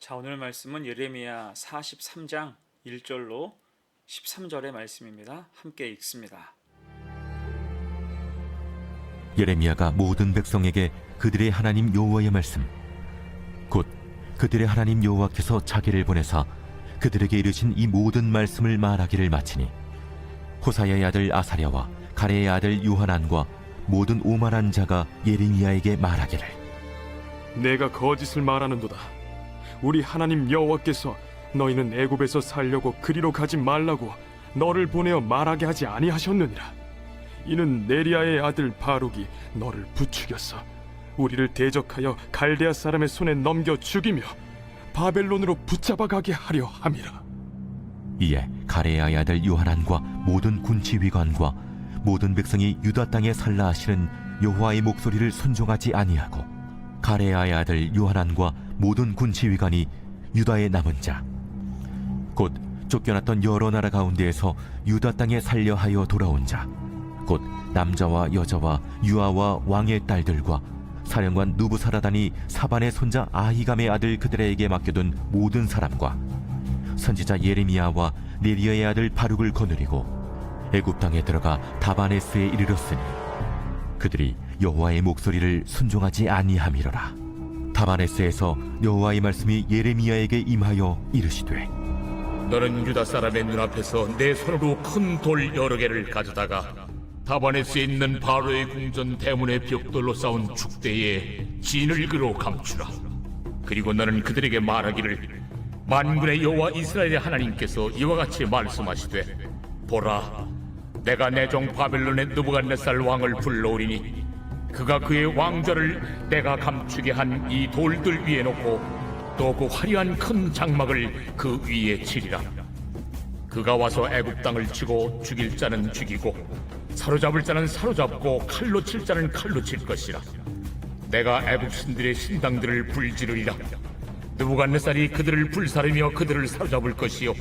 자, 오늘 말씀은 예레미야 43장 1절로 13절의 말씀입니다. 함께 읽습니다. 예레미야가 모든 백성에게 그들의 하나님 여호와의 말씀, 곧 그들의 하나님 여호와께서 자기를 보내사 그들에게 이르신 이 모든 말씀을 말하기를 마치니, 호사야의 아들 아사랴와 가레의 아들 요하난과 모든 오만한 자가 예레미야에게 말하기를, 내가 거짓을 말하는도다. 우리 하나님 여호와께서 너희는 애굽에서 살려고 그리로 가지 말라고 너를 보내어 말하게 하지 아니하셨느니라. 이는 네리야의 아들 바룩이 너를 부추겼어 우리를 대적하여 갈대아 사람의 손에 넘겨 죽이며 바벨론으로 붙잡아 가게 하려 함이라. 이에 가레야의 아들 요하난과 모든 군치위관과 모든 백성이 유다 땅에 살라 하시는 여호와의 목소리를 순종하지 아니하고, 가레야의 아들 요하난과 모든 군치위관이 유다의 남은 자, 곧 쫓겨났던 여러 나라 가운데에서 유다 땅에 살려 하여 돌아온 자, 곧 남자와 여자와 유아와 왕의 딸들과 사령관 누부사라단이 사반의 손자 아히감의 아들 그들에게 맡겨둔 모든 사람과 선지자 예레미야와 네리야의 아들 바룩을 거느리고 애굽 땅에 들어가 다바네스에 이르렀으니, 그들이 여호와의 목소리를 순종하지 아니함이로라. 다바네스에서 여호와의 말씀이 예레미야에게 임하여 이르시되, 너는 유다 사람의 눈앞에서 내 손으로 큰 돌 여러 개를 가져다가 다바네스에 있는 바로의 궁전 대문의 벽돌로 쌓은 축대에 진흙으로 감추라. 그리고 너는 그들에게 말하기를, 만군의 여호와 이스라엘의 하나님께서 이와 같이 말씀하시되, 보라, 내가 내 종 바벨론의 느부갓네살 왕을 불러오리니 그가 그의 왕좌를 내가 감추게 한 이 돌들 위에 놓고 또 그 화려한 큰 장막을 그 위에 치리라. 그가 와서 애굽 땅을 치고 죽일 자는 죽이고 사로잡을 자는 사로잡고 칼로 칠 자는 칼로 칠 것이라. 내가 애굽 신들의 신당들을 불지르리라. 느부갓네살이 그들을 불사르며 그들을 사로잡을 것이요,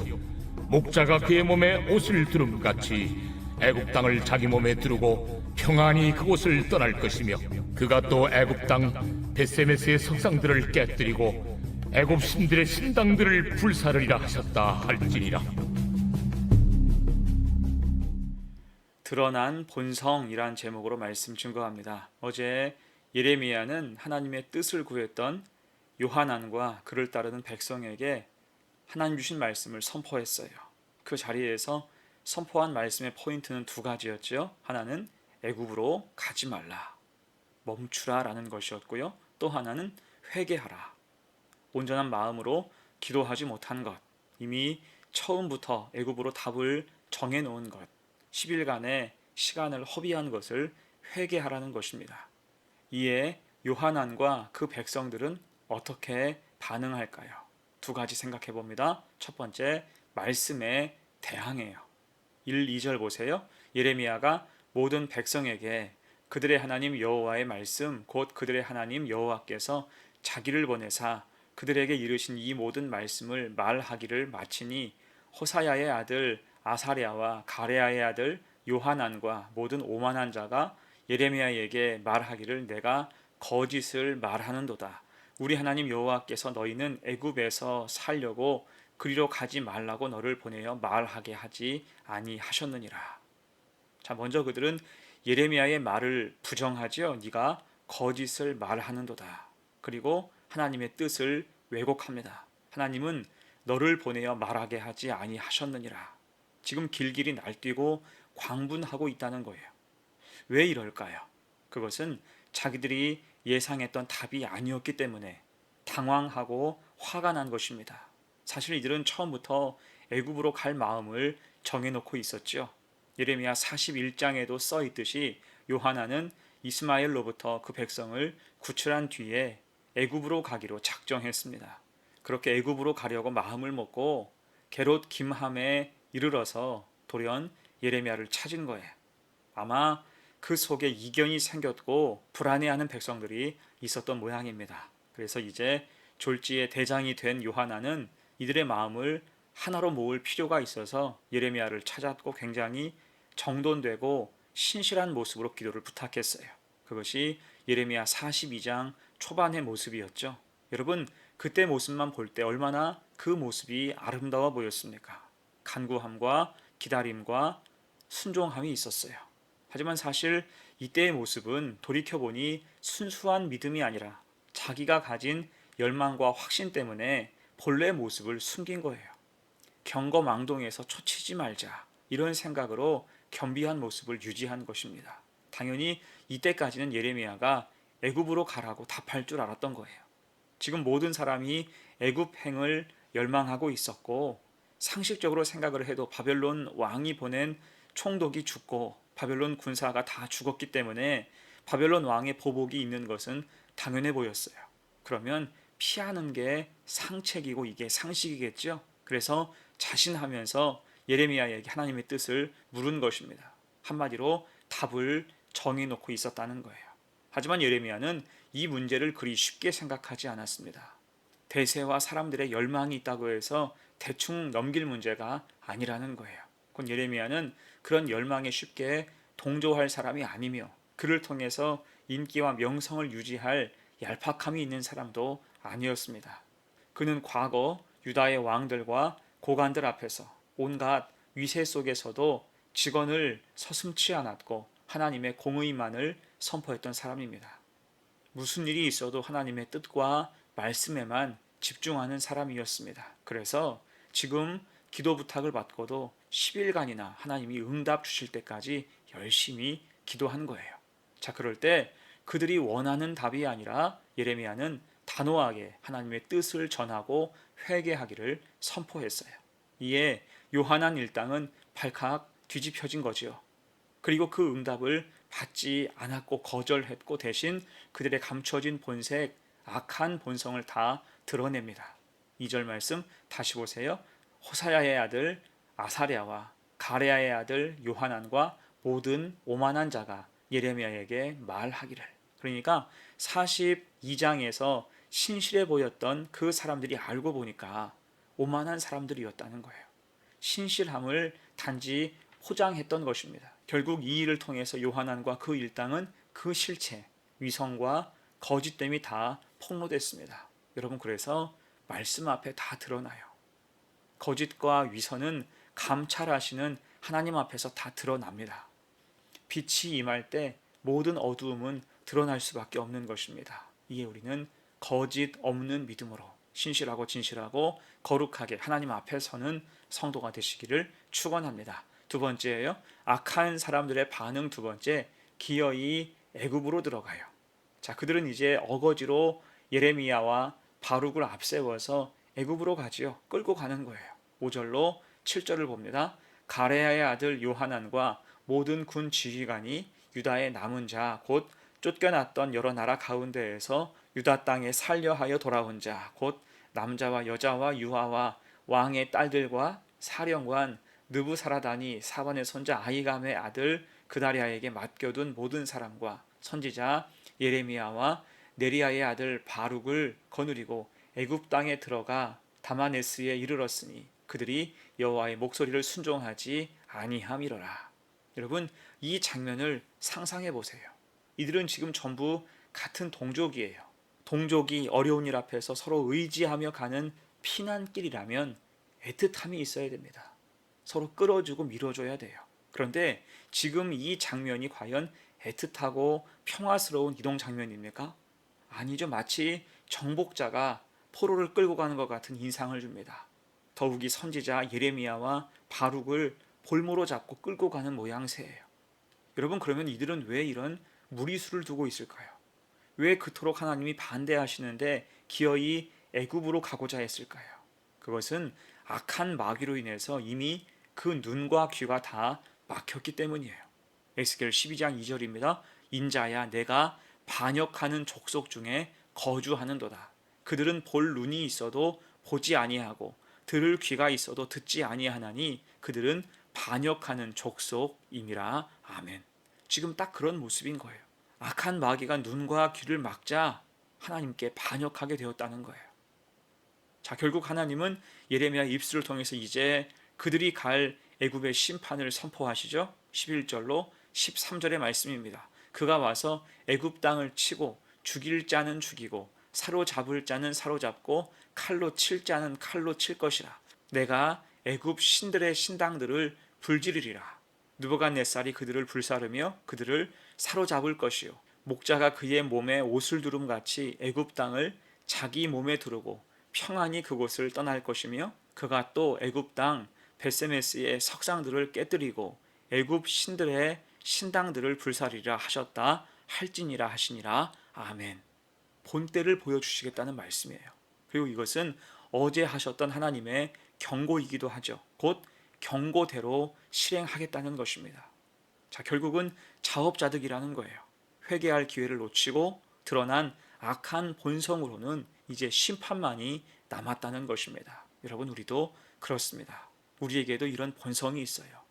목자가 그의 몸에 옷을 두름같이 애굽 땅을 자기 몸에 두르고 평안히 그곳을 떠날 것이며, 그가 또 애굽 땅 베세메스의 석상들을 깨뜨리고 애굽 신들의 신당들을 불사르리라 하셨다 할지니라. 드러난 본성이란 제목으로 말씀 증거합니다. 어제 예레미야는 하나님의 뜻을 구했던 요하난과 그를 따르는 백성에게 하나님 주신 말씀을 선포했어요. 그 자리에서 선포한 말씀의 포인트는 두 가지였죠. 하나는 애굽으로 가지 말라, 멈추라 라는 것이었고요. 또 하나는 회개하라, 온전한 마음으로 기도하지 못한 것, 이미 처음부터 애굽으로 답을 정해놓은 것, 10일간의 시간을 허비한 것을 회개하라는 것입니다. 이에 요하난과 그 백성들은 어떻게 반응할까요? 두 가지 생각해 봅니다. 첫 번째, 말씀에 대항해요. 1, 2절 보세요. 예레미야가 모든 백성에게 그들의 하나님 여호와의 말씀, 곧 그들의 하나님 여호와께서 자기를 보내사 그들에게 이르신 이 모든 말씀을 말하기를 마치니, 호사야의 아들 아사랴와 가레야의 아들 요하난과 모든 오만한 자가 예레미야에게 말하기를, 내가 거짓을 말하는도다. 우리 하나님 여호와께서 너희는 애굽에서 살려고 그리로 가지 말라고 너를 보내어 말하게 하지 아니하셨느니라. 자, 먼저 그들은 예레미야의 말을 부정하지요. 네가 거짓을 말하는도다. 그리고 하나님의 뜻을 왜곡합니다. 하나님은 너를 보내어 말하게 하지 아니하셨느니라. 지금 길길이 날뛰고 광분하고 있다는 거예요. 왜 이럴까요? 그것은 자기들이 예상했던 답이 아니었기 때문에 당황하고 화가 난 것입니다. 사실 이들은 처음부터 애굽으로 갈 마음을 정해놓고 있었죠. 예레미야 41장에도 써 있듯이 요하나는 이스마엘로부터 그 백성을 구출한 뒤에 애굽으로 가기로 작정했습니다. 그렇게 애굽으로 가려고 마음을 먹고 게롯 김함에 이르러서 돌연 예레미야를 찾은 거예요. 아마 그 속에 이견이 생겼고 불안해하는 백성들이 있었던 모양입니다. 그래서 이제 졸지의 대장이 된 요하나는 이들의 마음을 하나로 모을 필요가 있어서 예레미야를 찾았고 굉장히 정돈되고 신실한 모습으로 기도를 부탁했어요. 그것이 예레미야 42장 초반의 모습이었죠. 여러분, 그때 모습만 볼 때 얼마나 그 모습이 아름다워 보였습니까? 간구함과 기다림과 순종함이 있었어요. 하지만 사실 이때의 모습은 돌이켜보니 순수한 믿음이 아니라 자기가 가진 열망과 확신 때문에 본래 모습을 숨긴 거예요. 경거망동에서 초치지 말자, 이런 생각으로 겸비한 모습을 유지한 것입니다. 당연히 이때까지는 예레미야가 애굽으로 가라고 답할 줄 알았던 거예요. 지금 모든 사람이 애굽행을 열망하고 있었고, 상식적으로 생각을 해도 바벨론 왕이 보낸 총독이 죽고 바벨론 군사가 다 죽었기 때문에 바벨론 왕의 보복이 있는 것은 당연해 보였어요. 그러면 피하는 게 상책이고 이게 상식이겠죠. 그래서 자신하면서 예레미야에게 하나님의 뜻을 물은 것입니다. 한마디로 답을 정해놓고 있었다는 거예요. 하지만 예레미야는 이 문제를 그리 쉽게 생각하지 않았습니다. 대세와 사람들의 열망이 있다고 해서 대충 넘길 문제가 아니라는 거예요. 곧 예레미야는 그런 열망에 쉽게 동조할 사람이 아니며, 그를 통해서 인기와 명성을 유지할 얄팍함이 있는 사람도 아니었습니다. 그는 과거 유다의 왕들과 고관들 앞에서 온갖 위세 속에서도 직언을 서슴지 않았고 하나님의 공의만을 선포했던 사람입니다. 무슨 일이 있어도 하나님의 뜻과 말씀에만 집중하는 사람이었습니다. 그래서 지금 기도 부탁을 받고도 10일간이나 하나님이 응답 주실 때까지 열심히 기도한 거예요. 자, 그럴 때 그들이 원하는 답이 아니라 예레미야는 단호하게 하나님의 뜻을 전하고 회개하기를 선포했어요. 이에 요한한 일당은 발칵 뒤집혀진 거지요. 그리고 그 응답을 받지 않았고 거절했고 대신 그들의 감춰진 본색, 악한 본성을 다 드러냅니다. 2절 말씀 다시 보세요. 호사야의 아들 아사랴와 가레야의 아들 요하난과 모든 오만한 자가 예레미야에게 말하기를. 그러니까 42장에서 신실해 보였던 그 사람들이 알고 보니까 오만한 사람들이었다는 거예요. 신실함을 단지 포장했던 것입니다. 결국 이 일을 통해서 요하난과 그 일당은 그 실체, 위선과 거짓됨이 다 폭로됐습니다. 여러분, 그래서 말씀 앞에 다 드러나요. 거짓과 위선은 감찰하시는 하나님 앞에서 다 드러납니다. 빛이 임할 때 모든 어두움은 드러날 수밖에 없는 것입니다. 이에 우리는 거짓 없는 믿음으로 신실하고 진실하고 거룩하게 하나님 앞에 서는 성도가 되시기를 축원합니다. 두 번째예요. 악한 사람들의 반응 두 번째, 기어이 애굽으로 들어가요. 자, 그들은 이제 어거지로 예레미야와 바룩을 앞세워서 애굽으로 가지요. 끌고 가는 거예요. 5절로 7절을 봅니다. 가레야의 아들 요하난과 모든 군 지휘관이 유다의 남은 자 곧 쫓겨났던 여러 나라 가운데에서 유다 땅에 살려하여 돌아온 자 곧 남자와 여자와 유아와 왕의 딸들과 사령관 느부사라다니 사반의 손자 아히감의 아들 그다리아에게 맡겨둔 모든 사람과 선지자 예레미야와 네리야의 아들 바룩을 거느리고 애굽 땅에 들어가 다마네스에 이르렀으니 그들이 여호와의 목소리를 순종하지 아니함이로라. 여러분, 이 장면을 상상해 보세요. 이들은 지금 전부 같은 동족이에요. 동족이 어려운 일 앞에서 서로 의지하며 가는 피난길이라면 애틋함이 있어야 됩니다. 서로 끌어주고 밀어줘야 돼요. 그런데 지금 이 장면이 과연 애틋하고 평화스러운 이동 장면입니까? 아니죠. 마치 정복자가 포로를 끌고 가는 것 같은 인상을 줍니다. 더욱이 선지자 예레미야와 바룩을 볼모로 잡고 끌고 가는 모양새예요. 여러분, 그러면 이들은 왜 이런 무리수를 두고 있을까요? 왜 그토록 하나님이 반대하시는데 기어이 애굽으로 가고자 했을까요? 그것은 악한 마귀로 인해서 이미 그 눈과 귀가 다 막혔기 때문이에요. 에스겔 12장 2절입니다. 인자야, 내가 반역하는 족속 중에 거주하는도다. 그들은 볼 눈이 있어도 보지 아니하고 들을 귀가 있어도 듣지 아니하나니 그들은 반역하는 족속임이라. 아멘. 지금 딱 그런 모습인 거예요. 악한 마귀가 눈과 귀를 막자 하나님께 반역하게 되었다는 거예요. 자, 결국 하나님은 예레미야 입술을 통해서 이제 그들이 갈 애굽의 심판을 선포하시죠. 11절로 13절의 말씀입니다. 그가 와서 애굽 땅을 치고 죽일 자는 죽이고 사로잡을 자는 사로잡고 칼로 칠 자는 칼로 칠 것이라. 내가 애굽 신들의 신당들을 불지르리라. 느부갓네살이 그들을 불사르며 그들을 사로잡을 것이요 목자가 그의 몸에 옷을 두름 같이 애굽 땅을 자기 몸에 두르고 평안히 그곳을 떠날 것이며 그가 또 애굽 땅 베세메스의 석상들을 깨뜨리고 애굽 신들의 신당들을 불사리라 하셨다 할지니라 하시니라. 아멘. 본때를 보여주시겠다는 말씀이에요. 그리고 이것은 어제 하셨던 하나님의 경고이기도 하죠. 곧 경고대로 실행하겠다는 것입니다. 자, 결국은 자업자득이라는 거예요. 회개할 기회를 놓치고 드러난 악한 본성으로는 이제 심판만이 남았다는 것입니다. 여러분, 우리도 그렇습니다. 우리에게도 이런 본성이 있어요.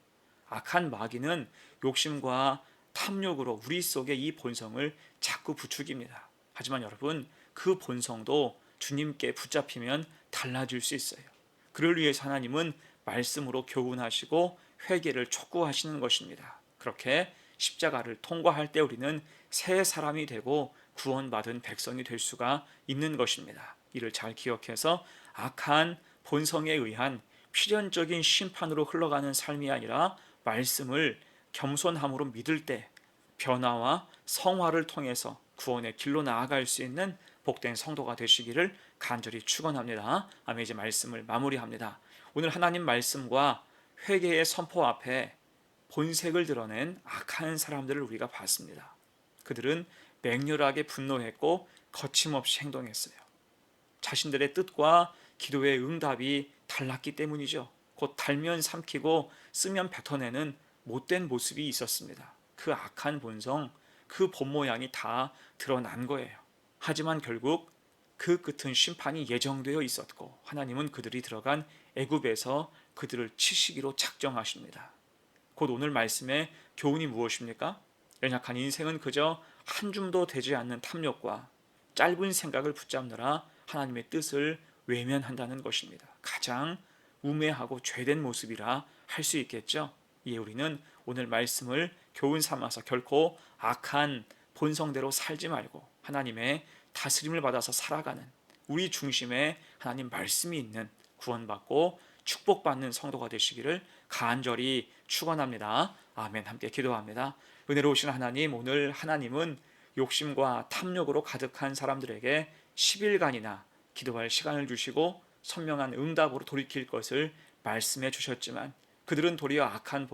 악한 마귀는 욕심과 탐욕으로 우리 속에 이 본성을 자꾸 부추깁니다. 하지만 여러분, 그 본성도 주님께 붙잡히면 달라질 수 있어요. 그를 위해서 하나님은 말씀으로 교훈하시고 회개를 촉구하시는 것입니다. 그렇게 십자가를 통과할 때 우리는 새 사람이 되고 구원받은 백성이 될 수가 있는 것입니다. 이를 잘 기억해서 악한 본성에 의한 필연적인 심판으로 흘러가는 삶이 아니라 말씀을 겸손함으로 믿을 때 변화와 성화를 통해서 구원의 길로 나아갈 수 있는 복된 성도가 되시기를 간절히 축원합니다. 아멘. 이제 말씀을 마무리합니다. 오늘 하나님 말씀과 회개의 선포 앞에 본색을 드러낸 악한 사람들을 우리가 봤습니다. 그들은 맹렬하게 분노했고 거침없이 행동했어요. 자신들의 뜻과 기도의 응답이 달랐기 때문이죠. 곧 달면 삼키고 쓰면 뱉어내는 못된 모습이 있었습니다. 그 악한 본성, 그 본 모양이 다 드러난 거예요. 하지만 결국 그 끝은 심판이 예정되어 있었고 하나님은 그들이 들어간 애굽에서 그들을 치시기로 작정하십니다. 곧 오늘 말씀의 교훈이 무엇입니까? 연약한 인생은 그저 한 줌도 되지 않는 탐욕과 짧은 생각을 붙잡느라 하나님의 뜻을 외면한다는 것입니다. 가장 우매하고 죄된 모습이라 할 수 있겠죠. 이에 우리는 오늘 말씀을 교훈 삼아서 결코 악한 본성대로 살지 말고 하나님의 다스림을 받아서 살아가는 우리 중심에 하나님 말씀이 있는 구원받고 축복받는 성도가 되시기를 간절히 축원합니다. 아멘. 함께 기도합니다. 은혜로우신 하나님, 오늘 하나님은 욕심과 탐욕으로 가득한 사람들에게 10일간이나 기도할 시간을 주시고 선명한 응답으로 돌이킬 것을 말씀해 주셨지만 그들은 도리어 악한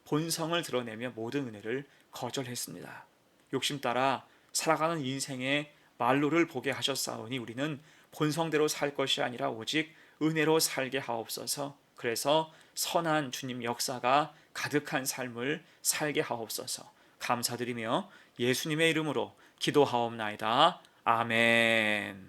본성을 드러내며 모든 은혜를 거절했습니다. 욕심 따라 살아가는 인생의 말로를 보게 하셨사오니 우리는 본성대로 살 것이 아니라 오직 은혜로 살게 하옵소서. 그래서 선한 주님 역사가 가득한 삶을 살게 하옵소서. 감사드리며 예수님의 이름으로 기도하옵나이다. 아멘.